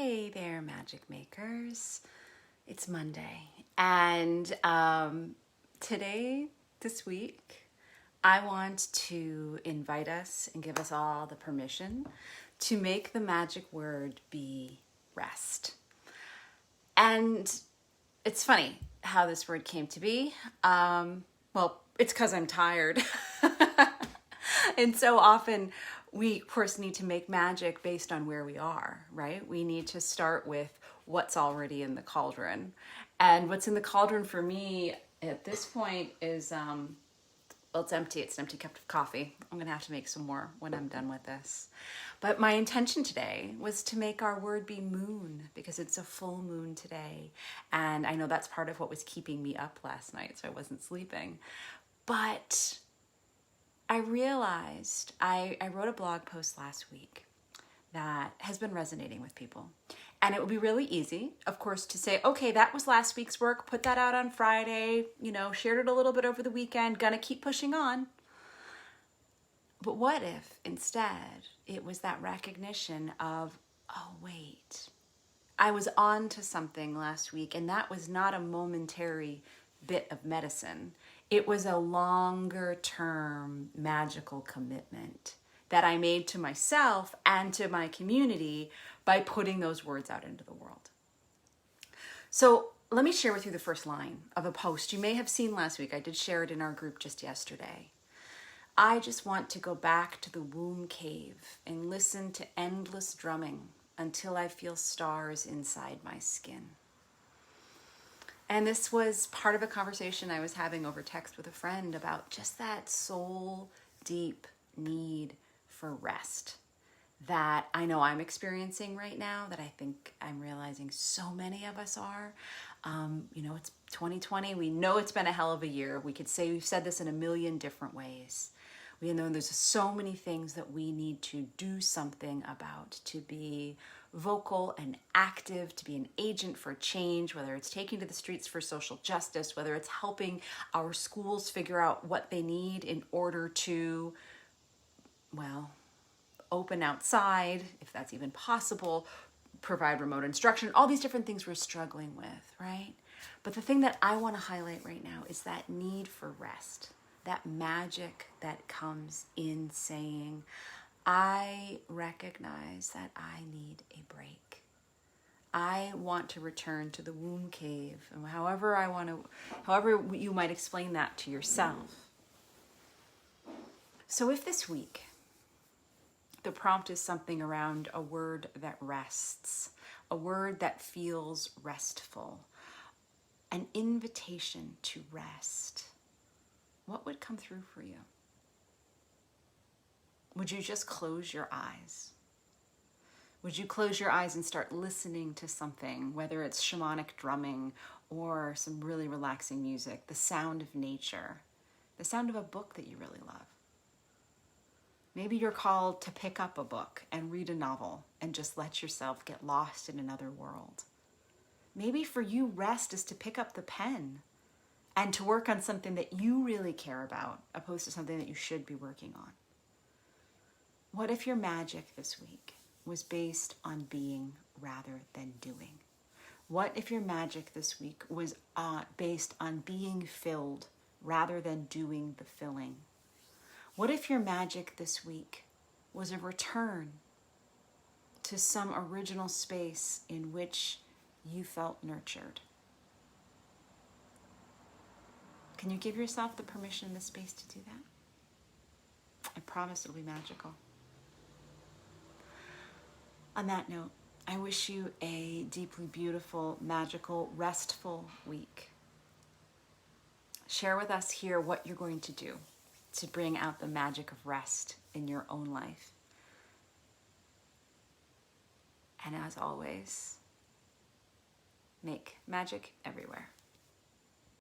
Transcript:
Hey there, magic makers. It's Monday, and this week, I want to invite us and give us all the permission to make the magic word be rest. And it's funny how this word came to be. Well, it's because I'm tired. And so often we, of course, need to make magic based on where we are, right? We need to start with what's already in the cauldron. And what's in the cauldron for me at this point is, well, it's empty. It's an empty cup of coffee. I'm going to have to make some more when I'm done with this. But my intention today was to make our word be moon, because it's a full moon today. And I know that's part of what was keeping me up last night, so I wasn't sleeping. But I realized I wrote a blog post last week that has been resonating with people. And it would be really easy, of course, to say, okay, that was last week's work, put that out on Friday, shared it a little bit over the weekend, gonna keep pushing on. But what if instead it was that recognition of, oh, wait, I was on to something last week, and that was not a momentary bit of medicine. It was a longer term magical commitment that I made to myself and to my community by putting those words out into the world. So let me share with you the first line of a post you may have seen last week. I did share it in our group just yesterday. I just want to go back to the womb cave and listen to endless drumming until I feel stars inside my skin. And this was part of a conversation I was having over text with a friend about just that soul deep need for rest that I know I'm experiencing right now, that I think I'm realizing so many of us are. It's 2020. We know it's been a hell of a year. We could say we've said this in a million different ways. We know there's so many things that we need to do something about, to be vocal and active, to be an agent for change, whether it's taking to the streets for social justice, whether it's helping our schools figure out what they need in order to, open outside, if that's even possible, provide remote instruction, all these different things we're struggling with, right? But the thing that I want to highlight right now is that need for rest, that magic that comes in saying, I recognize that I need a break. I want to return to the womb cave, and however you might explain that to yourself. So if this week the prompt is something around a word that rests, a word that feels restful, an invitation to rest, what would come through for you? Would you just close your eyes? Would you close your eyes and start listening to something, whether it's shamanic drumming or some really relaxing music, the sound of nature, the sound of a book that you really love? Maybe you're called to pick up a book and read a novel and just let yourself get lost in another world. Maybe for you, rest is to pick up the pen and to work on something that you really care about, opposed to something that you should be working on. What if your magic this week was based on being rather than doing? What if your magic this week was based on being filled rather than doing the filling? What if your magic this week was a return to some original space in which you felt nurtured? Can you give yourself the permission in this space to do that? I promise it'll be magical. On that note, I wish you a deeply beautiful, magical, restful week. Share with us here what you're going to do to bring out the magic of rest in your own life. And as always, make magic everywhere.